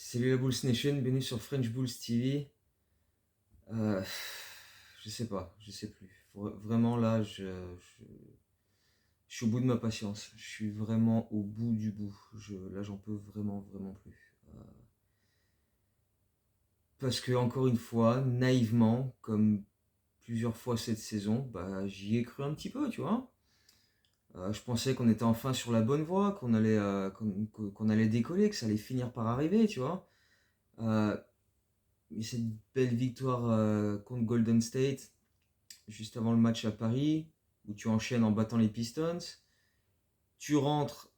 Salut la Bulls Nation, bienvenue sur French Bulls TV. Euh, je sais pas, je sais plus. Vraiment là, je suis au bout de ma patience. Je suis vraiment au bout du bout. Là, j'en peux vraiment plus. Parce que encore une fois, naïvement, comme plusieurs fois cette saison, bah j'y ai cru un petit peu, tu vois. Je pensais qu'on était enfin sur la bonne voie, qu'on allait décoller, que ça allait finir par arriver, tu vois. Euh, mais cette belle victoire contre Golden State, juste avant le match à Paris, où tu enchaînes en battant les Pistons. Tu rentres,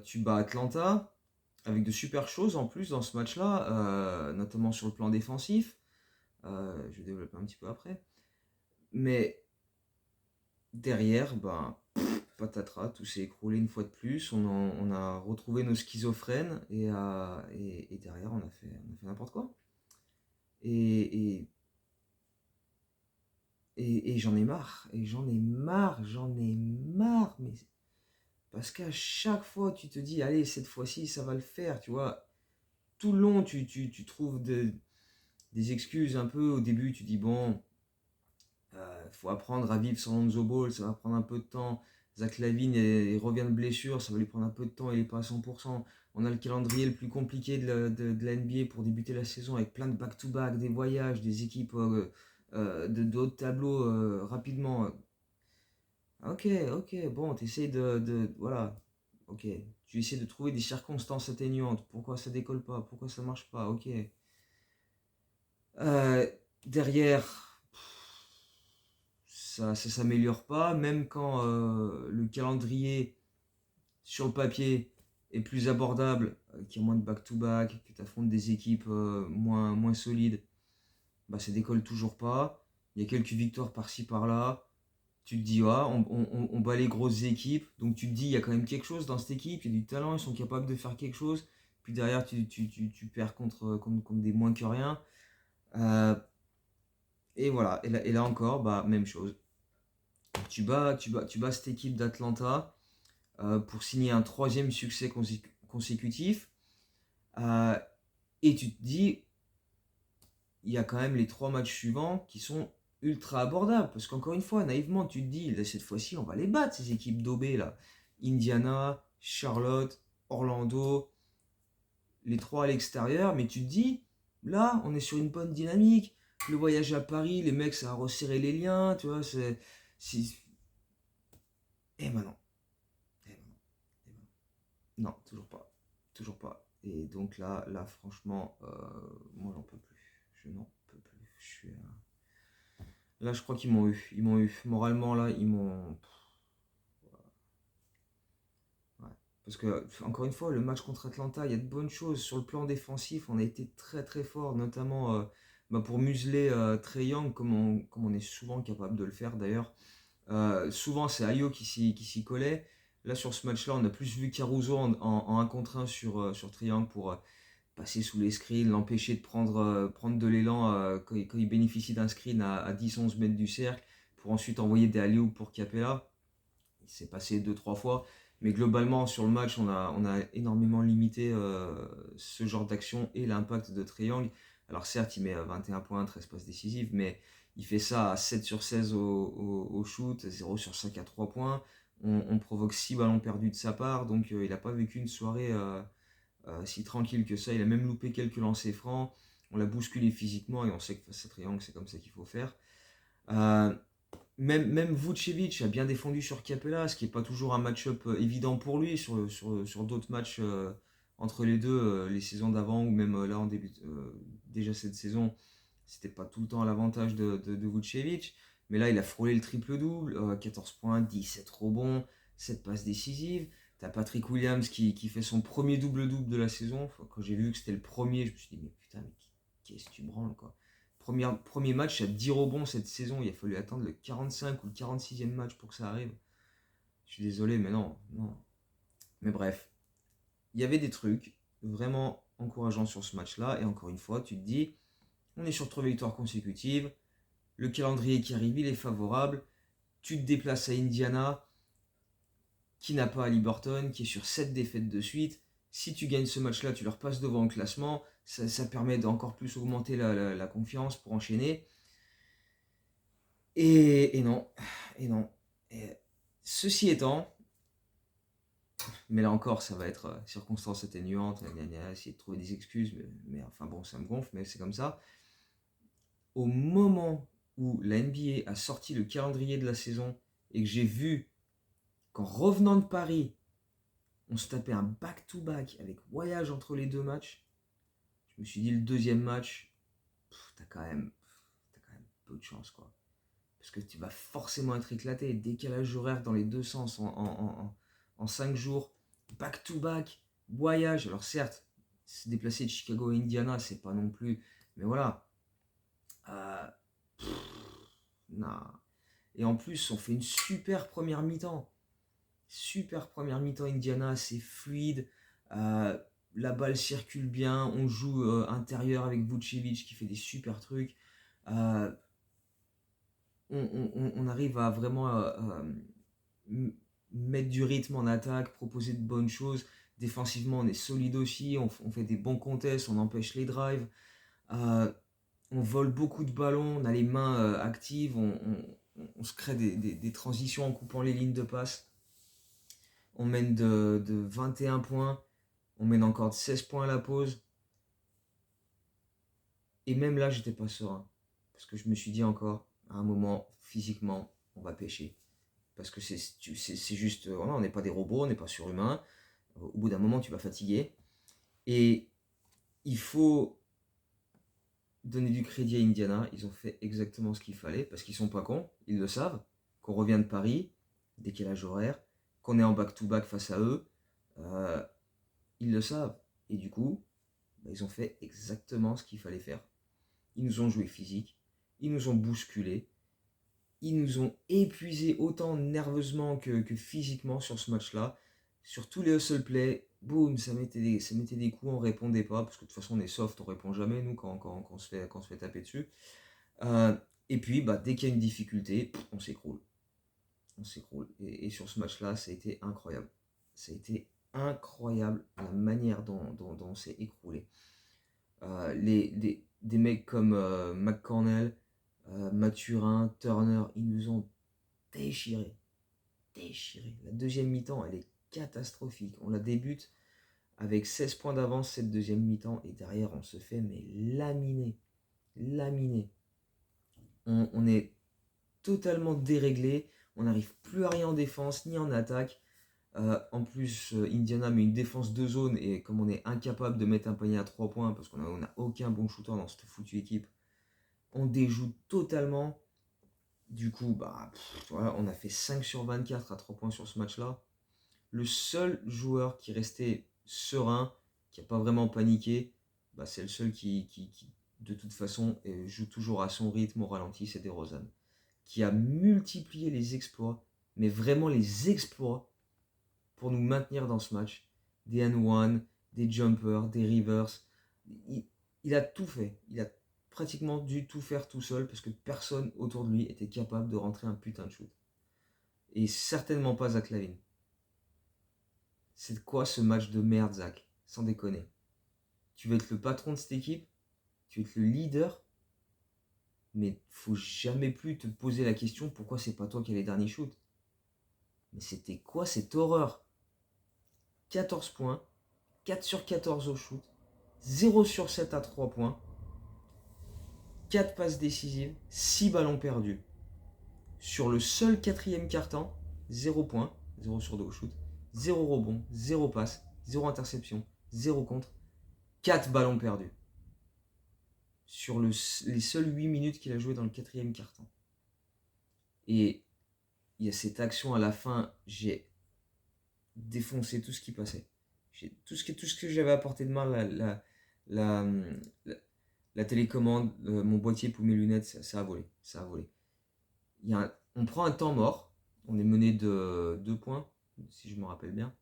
tu bats Atlanta, avec de super choses en plus dans ce match-là, notamment sur le plan défensif. Je vais développer un petit peu après. Mais derrière, ben, patatras, tout s'est écroulé une fois de plus. On a retrouvé nos schizophrènes et derrière, on a fait n'importe quoi. Et, et, et j'en ai marre. Et j'en ai marre. Mais parce qu'à chaque fois, tu te dis, allez, cette fois-ci, ça va le faire, tu vois. Tout le long, tu trouves des excuses un peu. Au début, tu dis, bon, faut apprendre à vivre sans Lonzo Ball, ça va prendre un peu de temps. Zach LaVine, il revient de blessure, ça va lui prendre un peu de temps, il n'est pas à 100%. On a le calendrier le plus compliqué de la NBA pour débuter la saison avec plein de back-to-back, des voyages, des équipes de haut de tableau rapidement. Ok, ok, bon, tu essaies voilà, ok, tu essaies de trouver des circonstances atténuantes. Pourquoi ça décolle pas? Pourquoi ça marche pas? Ok. Euh, Derrière, ça s'améliore pas, même quand le calendrier sur le papier est plus abordable, qu'il y a moins de back-to-back, que tu affrontes des équipes moins solides, bah ça décolle toujours pas. Il y a quelques victoires par-ci par-là. Tu te dis, ah, on bat les grosses équipes, donc tu te dis, il y a quand même quelque chose dans cette équipe, il y a du talent, ils sont capables de faire quelque chose. Puis derrière, tu perds contre des moins que rien. Euh, et voilà, et là encore, bah, même chose. Tu bats cette équipe d'Atlanta pour signer un troisième succès consécutif. Euh, et tu te dis, il y a quand même les trois matchs suivants qui sont ultra abordables. Parce qu'encore une fois, naïvement, tu te dis, là, cette fois-ci, on va les battre, ces équipes d'OB, là. Indiana, Charlotte, Orlando, les trois à l'extérieur. Mais tu te dis, là, on est sur une bonne dynamique. Le voyage à Paris, les mecs, ça a resserré les liens, tu vois. Et maintenant, et maintenant, et maintenant. Non, toujours pas. Toujours pas. Et donc là franchement, moi j'en peux plus. Je n'en peux plus. Là, je crois qu'ils m'ont eu. Ils m'ont eu. Moralement, là, ils m'ont. Ouais. Parce que, encore une fois, le match contre Atlanta, il y a de bonnes choses. Sur le plan défensif, on a été très fort, notamment bah, pour museler Trae Young, comme on est souvent capable de le faire d'ailleurs. Souvent, c'est Ayo qui s'y collait. Là, sur ce match-là, on a plus vu Caruso en 1 contre 1 sur Trae Young pour passer sous les screens, l'empêcher de prendre de l'élan quand il bénéficie d'un screen à 10-11 mètres du cercle, pour ensuite envoyer des alley-oops pour Capella. Il s'est passé 2-3 fois, mais globalement sur le match, on a énormément limité ce genre d'action et l'impact de Triangle. Alors certes, il met 21 points, 13 passes décisives, mais il fait ça à 7 sur 16 au shoot, 0 sur 5 à 3 points. On provoque 6 ballons perdus de sa part, donc il n'a pas vécu une soirée si tranquille que ça. Il a même loupé quelques lancers francs. On l'a bousculé physiquement et on sait que face à Triangle, c'est comme ça qu'il faut faire. Euh, même Vucevic a bien défendu sur Capella, ce qui n'est pas toujours un match-up évident pour lui sur d'autres matchs entre les deux, les saisons d'avant ou même là en début, déjà cette saison, c'était pas tout le temps à l'avantage de Vucevic. Mais là, il a frôlé le triple-double, 14 points, 17 rebonds, 7 passes décisives. T'as Patrick Williams qui fait son premier double-double de la saison. Enfin, quand j'ai vu que c'était le premier, je me suis dit, mais putain, mais qu'est-ce que tu branles, quoi. Premier match à 10 rebonds cette saison, il a fallu attendre le 45 ou le 46e match pour que ça arrive. Je suis désolé, mais non, non. Mais bref, il y avait des trucs vraiment encourageants sur ce match-là. Et encore une fois, tu te dis, on est sur 3 victoires consécutives. Le calendrier qui arrive, il est favorable. Tu te déplaces à Indiana, qui n'a pas Ali Burton, qui est sur 7 défaites de suite. Si tu gagnes ce match-là, tu leur passes devant le classement. Ça permet d'encore plus augmenter la confiance pour enchaîner. Et non. Et non. Et ceci étant, mais là encore, ça va être circonstance atténuante, essayer de trouver des excuses, mais enfin bon, ça me gonfle, mais c'est comme ça. Au moment où la NBA a sorti le calendrier de la saison et que j'ai vu qu'en revenant de Paris, on se tapait un back-to-back avec voyage entre les deux matchs, je me suis dit le deuxième match, t'as quand même peu de chance, quoi. Parce que tu vas forcément être éclaté. Décalage horaire dans les deux sens en 5 jours, back-to-back, voyage. Alors certes, se déplacer de Chicago à Indiana, c'est pas non plus... Mais voilà. Non. Et en plus, on fait une super première mi-temps. Super première mi-temps Indiana, c'est fluide. La balle circule bien. On joue intérieur avec Vucevic qui fait des super trucs. On arrive à vraiment mettre du rythme en attaque, proposer de bonnes choses. Défensivement, on est solide aussi. On fait des bons contests, on empêche les drives. On vole beaucoup de ballons, on a les mains actives. On se crée des transitions en coupant les lignes de passe. On mène de 21 points. On mène encore de 16 points à la pause. Et même là, j'étais pas serein. Parce que je me suis dit encore, à un moment, physiquement, on va pêcher. Parce que c'est juste, voilà, on n'est pas des robots, on n'est pas surhumains. Au bout d'un moment, tu vas fatiguer. Et il faut donner du crédit à Indiana. Ils ont fait exactement ce qu'il fallait, parce qu'ils sont pas cons, ils le savent. Qu'on revient de Paris, décalage horaire, qu'on est en back-to-back face à eux, euh, ils le savent. Et du coup, bah, ils ont fait exactement ce qu'il fallait faire. Ils nous ont joué physique, ils nous ont bousculé, ils nous ont épuisés autant nerveusement que physiquement sur ce match-là. Sur tous les hustle plays, boum, ça mettait des coups, on répondait pas, parce que de toute façon on est soft, on répond jamais nous quand on se fait taper dessus. Et puis bah, dès qu'il y a une difficulté, on s'écroule. On s'écroule. Et sur ce match-là, ça a été incroyable. Ça a été incroyable la manière dont on s'est écroulé. Des mecs comme McCornell, Mathurin, Turner, ils nous ont déchirés. Déchirés. La deuxième mi-temps, elle est catastrophique. On la débute avec 16 points d'avance cette deuxième mi-temps et derrière on se fait mais laminer. Laminer. On est totalement déréglé. On n'arrive plus à rien en défense ni en attaque. En plus, Indiana met une défense de zone et comme on est incapable de mettre un panier à 3 points parce qu'on n'a aucun bon shooter dans cette foutue équipe, on déjoue totalement. Du coup, bah, voilà, on a fait 5 sur 24 à 3 points sur ce match-là. Le seul joueur qui restait serein, qui n'a pas vraiment paniqué, bah, c'est le seul qui, de toute façon, joue toujours à son rythme au ralenti, c'est DeRozan. Qui a multiplié les exploits, mais vraiment les exploits, pour nous maintenir dans ce match. Des and-one, des jumpers, des rivers. Il a tout fait. Il a pratiquement dû tout faire tout seul parce que personne autour de lui était capable de rentrer un putain de shoot. Et certainement pas Zach LaVine. C'est quoi ce match de merde, Zach? Sans déconner. Tu veux être le patron de cette équipe, tu veux être le leader, mais faut jamais plus te poser la question pourquoi c'est pas toi qui as les derniers shoots. Mais c'était quoi cette horreur? 14 points, 4 sur 14 au shoot, 0 sur 7 à 3 points, 4 passes décisives, 6 ballons perdus. Sur le seul quatrième quart-temps, 0 points, 0 sur 2 au shoot, 0 rebond, 0 passe, 0 interception, 0 contre, 4 ballons perdus. Sur les seules 8 minutes qu'il a joué dans le quatrième quart-temps. Et il y a cette action à la fin, j'ai défoncé tout ce qui passait. Tout ce que j'avais à portée de main, la télécommande, mon boîtier pour mes lunettes, ça a volé. Ça a volé. On prend un temps mort. On est mené de 2 points, si je me rappelle bien.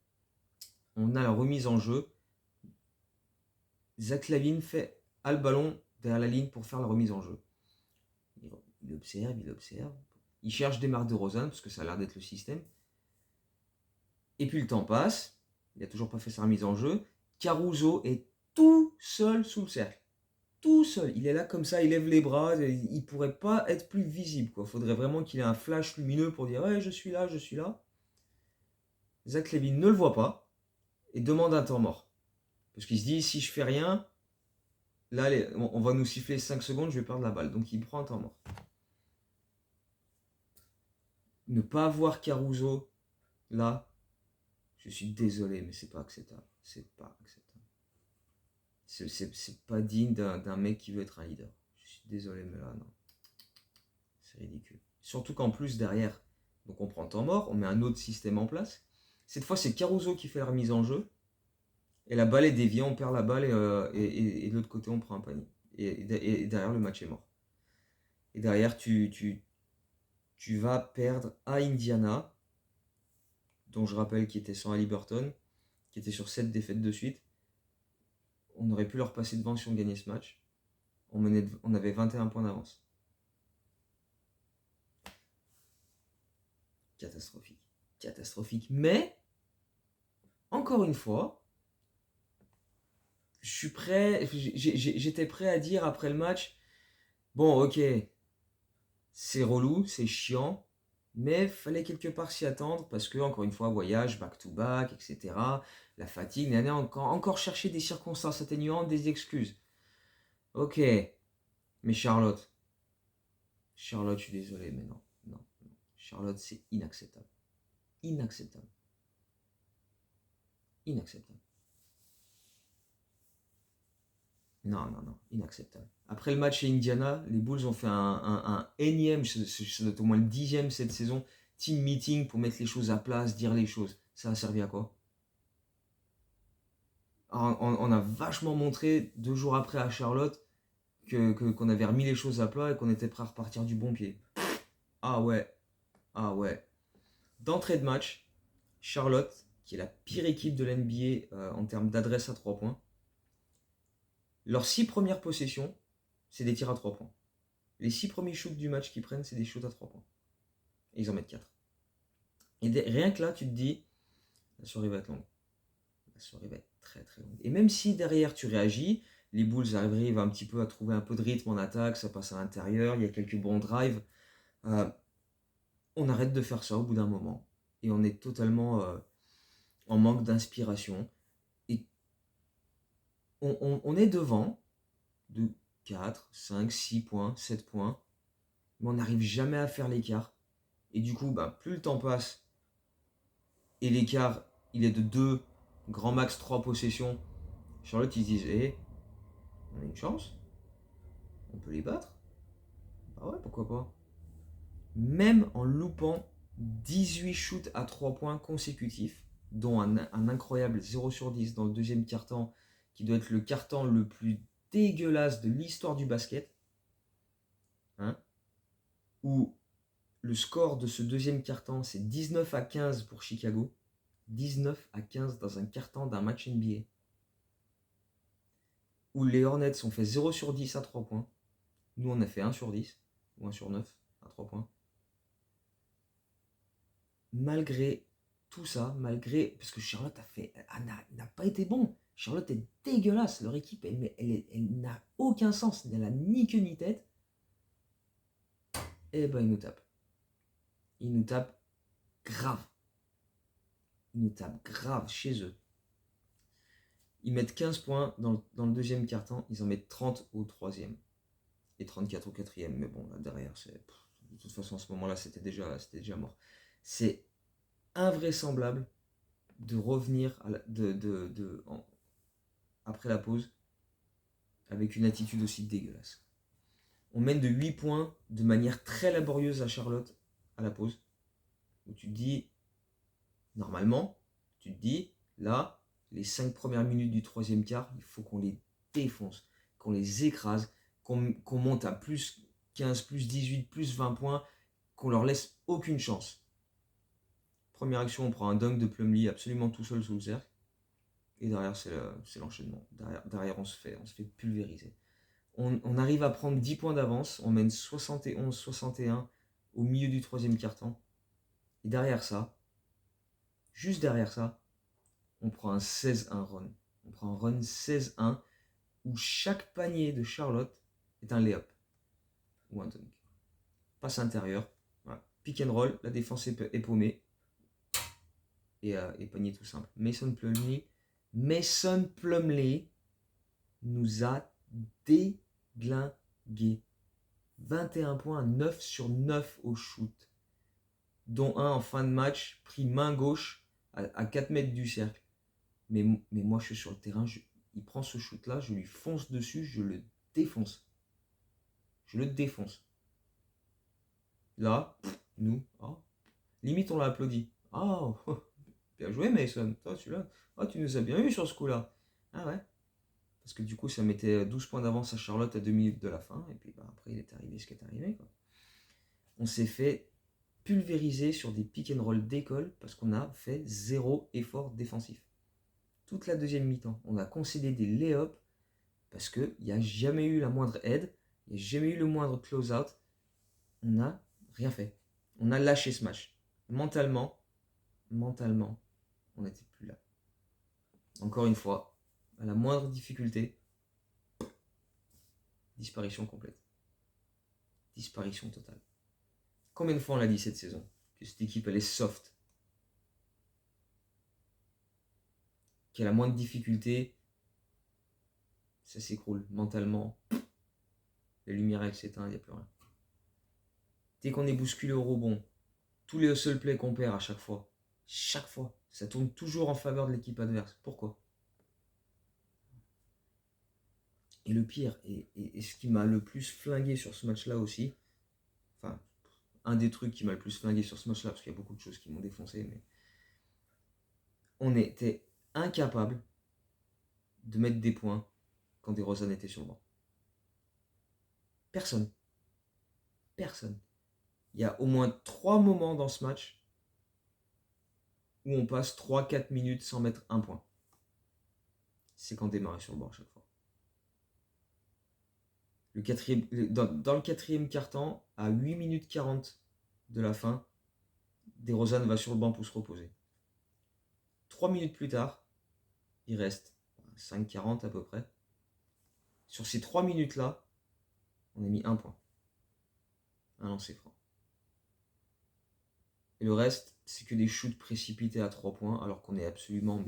On a la remise en jeu. Zach LaVine a le ballon derrière la ligne pour faire la remise en jeu. Il observe. Il cherche des marques de DeRozan parce que ça a l'air d'être le système. Et puis le temps passe. Il n'a toujours pas fait sa remise en jeu. Caruso est tout seul sous le cercle. Tout seul. Il est là comme ça, il lève les bras. Il pourrait pas être plus visible. Il faudrait vraiment qu'il ait un flash lumineux pour dire ouais, je suis là, je suis là. Zach LaVine ne le voit pas et demande un temps mort. Parce qu'il se dit si je fais rien, là on va nous siffler 5 secondes, je vais perdre la balle. Donc il prend un temps mort. Ne pas avoir Caruso là, je suis désolé, mais c'est pas acceptable. C'est pas acceptable. C'est pas digne d'un mec qui veut être un leader. Je suis désolé, mais là, non. C'est ridicule. Surtout qu'en plus, derrière, donc on prend le temps mort, on met un autre système en place. Cette fois, c'est Caruso qui fait la remise en jeu. Et la balle est déviée, on perd la balle et de l'autre côté, on prend un panier. Et derrière, le match est mort. Et derrière, tu vas perdre à Indiana, dont je rappelle qu'il était sans Haliburton, qui était sur 7 défaites de suite. On aurait pu leur passer devant si on gagnait ce match. On avait 21 points d'avance. Catastrophique. Catastrophique. Mais, encore une fois, j'étais prêt à dire après le match, bon ok, c'est relou, c'est chiant, mais fallait quelque part s'y attendre parce que, encore une fois, voyage, back-to-back, etc. La fatigue, encore chercher des circonstances atténuantes, des excuses. Ok, mais Charlotte, je suis désolé, mais non. Charlotte, c'est inacceptable. Inacceptable. Inacceptable. Non, inacceptable. Après le match chez Indiana, les Bulls ont fait un énième, ça doit être au moins le 10e cette saison, team meeting pour mettre les choses à place, dire les choses. Ça a servi à quoi? On a vachement montré 2 jours après à Charlotte qu'on avait remis les choses à plat et qu'on était prêt à repartir du bon pied. Ah ouais, ah ouais. D'entrée de match, Charlotte, qui est la pire équipe de l'NBA en termes d'adresse à 3 points, leurs 6 premières possessions, c'est des tirs à 3 points. Les 6 premiers shoots du match qu'ils prennent, c'est des shoots à 3 points. Et ils en mettent 4. Et rien que là, tu te dis, la soirée va être longue. La soirée va être très très longue. Et même si derrière tu réagis, les Bulls arrivent un petit peu à trouver un peu de rythme en attaque, ça passe à l'intérieur, il y a quelques bons drives. On arrête de faire ça au bout d'un moment. Et on est totalement en manque d'inspiration. Et on est devant de 4, 5, 6 points, 7 points. Mais on n'arrive jamais à faire l'écart. Et du coup, plus le temps passe, et l'écart, il est de 2, grand max 3 possessions, Charlotte, ils se disent, on a une chance, on peut les battre. Bah ouais, pourquoi pas. Même en loupant 18 shoots à 3 points consécutifs, dont un incroyable 0 sur 10 dans le deuxième quart-temps, qui doit être le quart-temps le plus dégueulasse de l'histoire du basket, où le score de ce deuxième quart-temps, c'est 19-15 pour Chicago. 19-15 dans un quart-temps d'un match NBA. Où les Hornets ont fait 0 sur 10 à 3 points. Nous, on a fait 1 sur 10 ou 1 sur 9 à 3 points. Malgré tout ça, parce que Charlotte n'a pas été bon. Charlotte est dégueulasse. Leur équipe, elle n'a aucun sens. Elle n'a ni queue ni tête. Et ben, ils nous tapent. Ils nous tapent grave. Ils nous tapent grave chez eux. Ils mettent 15 points dans le deuxième quart-temps. Ils en mettent 30 au troisième. Et 34 au quatrième. Mais bon, là, derrière, de toute façon, à ce moment-là, c'était déjà mort. C'est invraisemblable de revenir après la pause avec une attitude aussi dégueulasse. On mène de 8 points de manière très laborieuse à Charlotte à la pause, où tu te dis, normalement, là, les 5 premières minutes du troisième quart, il faut qu'on les défonce, qu'on les écrase, qu'on monte à plus 15, plus 18, plus 20 points, qu'on leur laisse aucune chance. Première action, on prend un dunk de Plumlee absolument tout seul sous le cercle. Et derrière, c'est l'enchaînement. Derrière, on se fait pulvériser. On arrive à prendre 10 points d'avance. On mène 71-61 au milieu du troisième quart-temps. Et derrière ça, juste derrière ça, on prend un 16-1 run. On prend un run 16-1 où chaque panier de Charlotte est un lay-up ou un dunk. Passe intérieur, voilà. Pick and roll, la défense est paumée et panier tout simple. Mason Plumlee nous a déglingué. 21 points, 9 sur 9 au shoot, dont un en fin de match, pris main gauche à 4 mètres du cercle. Mais moi, je suis sur le terrain, il prend ce shoot-là, je lui fonce dessus, je le défonce. Je le défonce. Là, nous, oh, limite on l'a applaudi. Oh, bien joué Mason, toi celui-là, oh, tu nous as bien eu sur ce coup-là. Ah ouais. Parce que du coup, ça mettait 12 points d'avance à Charlotte à 2 minutes de la fin. Et puis après, il est arrivé ce qui est arrivé, quoi. On s'est fait pulvériser sur des pick and roll d'école parce qu'on a fait zéro effort défensif. Toute la deuxième mi-temps, on a concédé des lay-ups parce qu'il n'y a jamais eu la moindre aide, il n'y a jamais eu le moindre close-out. On n'a rien fait. On a lâché ce match. Mentalement, on n'était plus là. Encore une fois, à la moindre difficulté, disparition complète. Disparition totale. Combien de fois on l'a dit cette saison que cette équipe elle est soft, qu'à la moindre difficulté, ça s'écroule mentalement. La lumière elle s'éteint, il n'y a plus rien. Dès qu'on est bousculé au rebond, tous les hustle plays qu'on perd à chaque fois, ça tourne toujours en faveur de l'équipe adverse. Pourquoi? Et le pire, et ce qui m'a le plus flingué sur ce match-là aussi, enfin, un des trucs qui m'a le plus flingué sur ce match-là, parce qu'il y a beaucoup de choses qui m'ont défoncé, mais on était incapable de mettre des points quand DeRozan était sur le banc. Personne. Il y a au moins 3 moments dans ce match où on passe 3-4 minutes sans mettre un point. C'est quand DeMar est sur le banc à chaque fois. Dans le quatrième quart-temps, à 8 minutes 40 de la fin, DeRozan va sur le banc pour se reposer. 3 minutes plus tard, il reste 5-40 à peu près. Sur ces 3 minutes-là, on a mis un point. Un lancer franc. Et le reste, c'est que des shoots précipités à 3 points, alors qu'on est absolument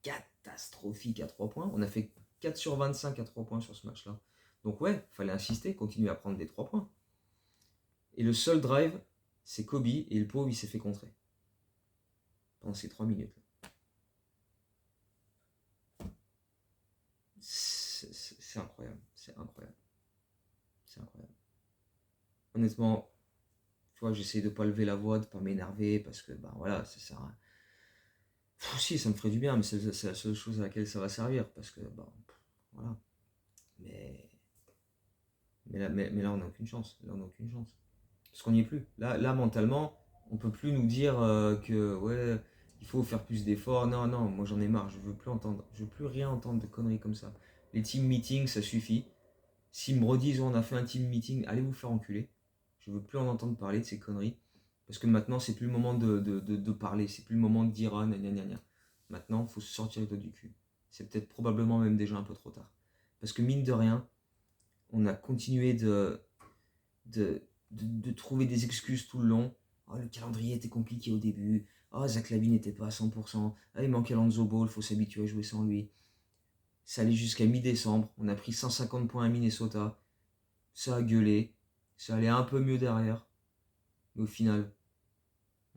catastrophique à 3 points. On a fait 4 sur 25 à 3 points sur ce match-là. Donc ouais, il fallait insister, continuer à prendre des 3 points. Et le seul drive, c'est Kobe, et le pauvre, il s'est fait contrer. Pendant ces 3 minutes. C'est incroyable. C'est incroyable. Honnêtement, tu vois, j'essaie de pas lever la voix, de pas m'énerver, parce que, voilà, ça sert à... Si, ça me ferait du bien, mais c'est la seule chose à laquelle ça va servir, parce que, voilà. Mais là, on n'a aucune chance. Parce qu'on n'y est plus. Là, mentalement, on peut plus nous dire que, ouais, il faut faire plus d'efforts. Non, moi j'en ai marre, je veux plus rien entendre de conneries comme ça. Les team meetings, ça suffit. S'ils me redisent, on a fait un team meeting, allez vous faire enculer. Je veux plus en entendre parler de ces conneries. Parce que maintenant, c'est plus le moment de parler. C'est plus le moment de dire, ah, gna gna gna. Maintenant, il faut se sortir le doigt du cul. C'est peut-être probablement même déjà un peu trop tard. Parce que mine de rien, on a continué de trouver des excuses tout le long. Oh, le calendrier était compliqué au début. Oh, Zach LaVine n'était pas à 100%. Ah, il manquait Lonzo Ball, il faut s'habituer à jouer sans lui. Ça allait jusqu'à mi-décembre. On a pris 150 points à Minnesota. Ça a gueulé. Ça allait un peu mieux derrière. Mais au final,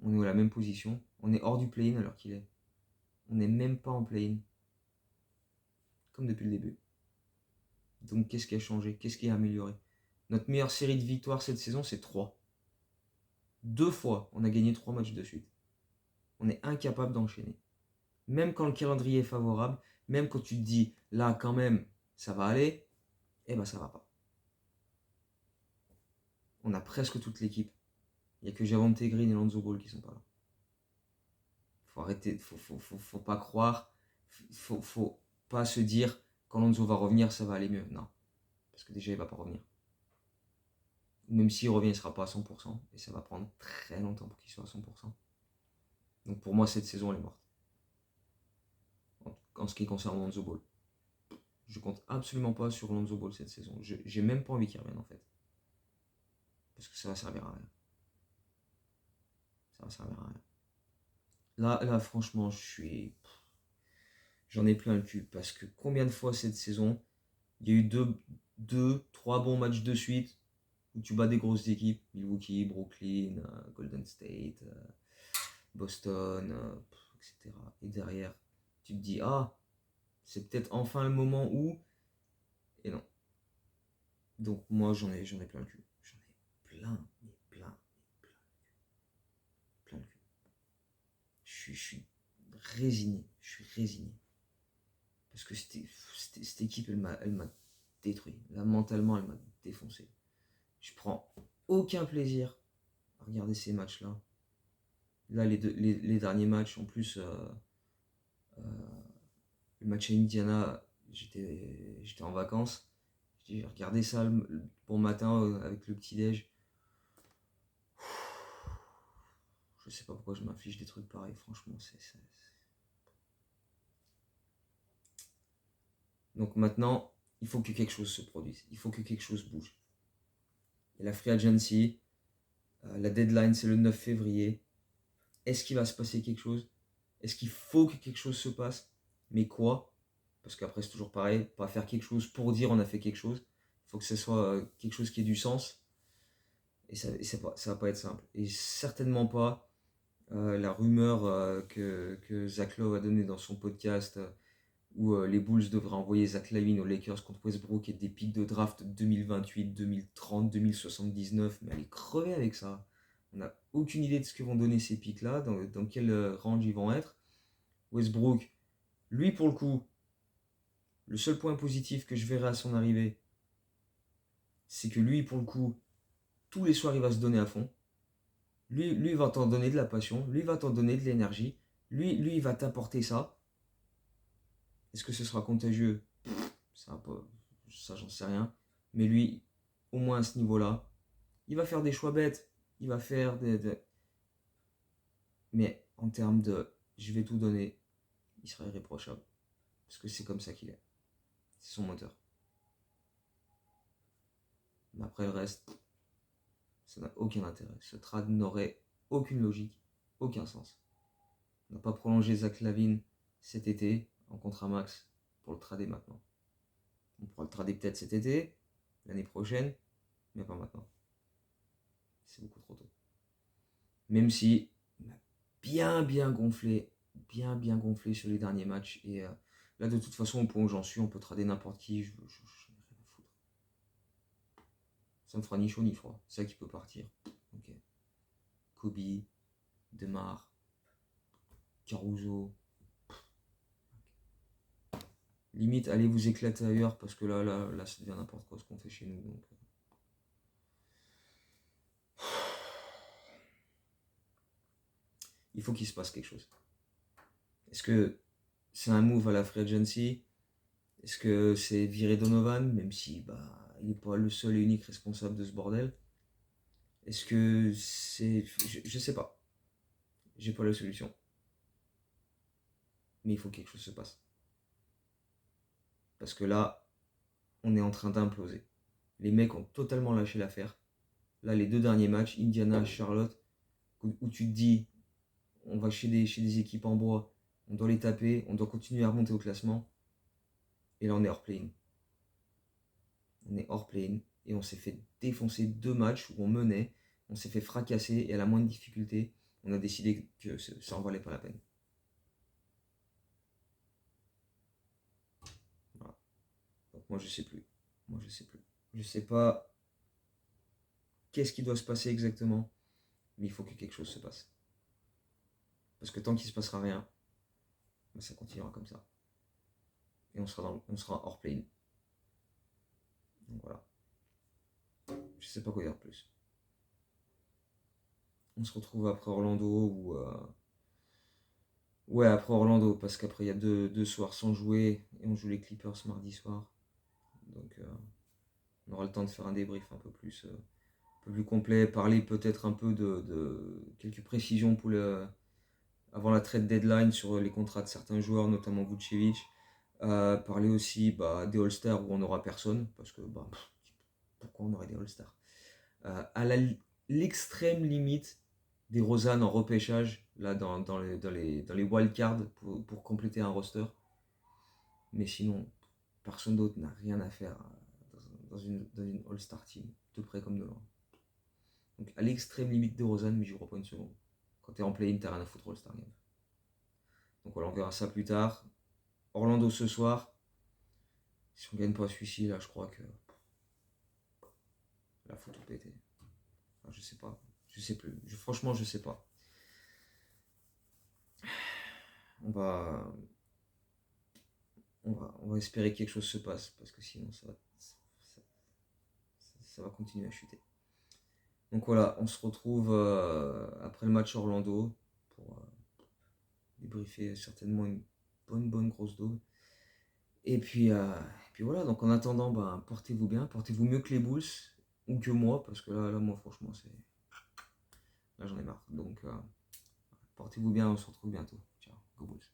on est à la même position. On est hors du play-in alors qu'il est. On n'est même pas en play-in. Comme depuis le début. Donc qu'est-ce qui a changé? Qu'est-ce qui a amélioré? Notre meilleure série de victoires cette saison, c'est 3. 2 fois, on a gagné 3 matchs de suite. On est incapable d'enchaîner. Même quand le calendrier est favorable, même quand tu te dis, là quand même, ça va aller, ça va pas. On a presque toute l'équipe. Il n'y a que Javonte Green et Lonzo Ball qui sont pas là. Faut arrêter, faut pas croire, faut pas se dire, quand Lonzo va revenir, ça va aller mieux. Non, parce que déjà, il va pas revenir. Même s'il revient, il ne sera pas à 100%, et ça va prendre très longtemps pour qu'il soit à 100%. Donc pour moi, cette saison, elle est morte. en ce qui concerne Lonzo Ball. Je compte absolument pas sur Lonzo Ball cette saison. J'ai même pas envie qu'il revienne en fait. Parce que ça va servir à rien. Ça va servir à rien. Là franchement, j'en ai plein le cul. Parce que combien de fois cette saison, il y a eu trois bons matchs de suite où tu bats des grosses équipes, Milwaukee, Brooklyn, Golden State, Boston, etc. Et derrière, tu te dis, ah, c'est peut-être enfin le moment où... Et non. Donc moi, j'en ai plein le cul. J'en ai plein le cul. Je suis résigné. Je suis résigné. Parce que cette équipe, elle m'a détruit. Là, mentalement, elle m'a défoncé. Je prends aucun plaisir à regarder ces matchs-là. Là, les derniers matchs, en plus, le match à Indiana, j'étais en vacances. J'ai regardé ça le bon matin avec le petit-déj. Je sais pas pourquoi je m'inflige des trucs pareils, franchement. Donc maintenant, il faut que quelque chose se produise. Il faut que quelque chose bouge. Et la free agency, la deadline, c'est le 9 février. Est-ce qu'il va se passer quelque chose? Est-ce qu'il faut que quelque chose se passe? Mais quoi? Parce qu'après, c'est toujours pareil. Pas faire quelque chose pour dire on a fait quelque chose. Il faut que ce soit quelque chose qui ait du sens. Et ça va pas être simple. Et certainement pas la rumeur que Zach Lowe a donnée dans son podcast où les Bulls devraient envoyer Zach LaVine aux Lakers contre Westbrook et des pics de draft 2028, 2030, 2079. Mais allez crever avec ça. On n'a aucune idée de ce que vont donner ces pics-là, dans quel range ils vont être. Westbrook, lui pour le coup, le seul point positif que je verrai à son arrivée, c'est que lui pour le coup, tous les soirs il va se donner à fond. Lui va t'en donner de la passion, lui va t'en donner de l'énergie, lui il va t'apporter ça. Est-ce que ce sera contagieux? Ça, j'en sais rien. Mais lui, au moins à ce niveau-là, il va faire des choix bêtes. Il va faire Mais en termes de je vais tout donner, il sera irréprochable. Parce que c'est comme ça qu'il est. C'est son moteur. Mais après le reste, ça n'a aucun intérêt. Ce trade n'aurait aucune logique, aucun sens. On n'a pas prolongé Zach LaVine cet été en contrat max pour le trader maintenant. On pourra le trader peut-être cet été, l'année prochaine, mais pas maintenant. C'est beaucoup trop tôt. Même si on a bien gonflé sur les derniers matchs. Et là, de toute façon, au point où j'en suis, on peut trader n'importe qui. Je n'ai rien à foutre. Ça me fera ni chaud ni froid. C'est ça qui peut partir. Ok. Kobe, Demar, Caruso. Limite, allez vous éclater ailleurs parce que là ça devient n'importe quoi ce qu'on fait chez nous. Donc... Il faut qu'il se passe quelque chose. Est-ce que c'est un move à la free agency? Est-ce que c'est virer Donovan, même si il n'est pas le seul et unique responsable de ce bordel? Est-ce que c'est... Je sais pas. J'ai pas la solution. Mais il faut que quelque chose se passe. Parce que là, on est en train d'imploser. Les mecs ont totalement lâché l'affaire. Là, les deux derniers matchs, Indiana, Charlotte, où tu te dis, on va chez des équipes en bois, on doit les taper, on doit continuer à remonter au classement. Et là, on est hors play-in. On est hors play-in. Et on s'est fait défoncer deux matchs où on menait. On s'est fait fracasser et à la moindre difficulté, on a décidé que ça en valait pas la peine. Voilà. Donc moi je sais plus. Je sais pas qu'est-ce qui doit se passer exactement, mais il faut que quelque chose se passe. Parce que tant qu'il se passera rien, ça continuera comme ça. Et on sera hors play-in. Donc voilà. Je sais pas quoi dire de plus. On se retrouve après Orlando ou ouais, après Orlando, parce qu'après il y a deux soirs sans jouer et on joue les Clippers mardi soir. Donc on aura le temps de faire un débrief un peu plus complet, parler peut-être un peu de quelques précisions pour avant la trade deadline sur les contrats de certains joueurs, notamment Vucevic. Parler aussi des All-Stars où on n'aura personne, parce que pourquoi on aurait des All-Stars à l'extrême limite des Rosanne en repêchage, là dans les wildcards pour compléter un roster. Mais sinon, personne d'autre n'a rien à faire dans une All-Star team, de près comme de loin. Donc à l'extrême limite de Rosanne, mais j'y crois pas une seconde. Quand t'es en play-in, t'as rien à foutre All-Star Game. Donc voilà, on verra ça plus tard. Orlando ce soir. Si on gagne pas celui-ci, là, je crois que. Là, faut tout péter. Enfin, je sais pas. Je sais plus. Franchement, je sais pas. On va. On va espérer que quelque chose se passe. Parce que sinon, ça va continuer à chuter. Donc voilà, on se retrouve après le match Orlando pour débriefer certainement une bonne grosse dose. Et puis voilà, donc en attendant, portez-vous bien, portez-vous mieux que les Bulls ou que moi, parce que là moi franchement, là j'en ai marre. Donc portez-vous bien, on se retrouve bientôt. Ciao, go Bulls.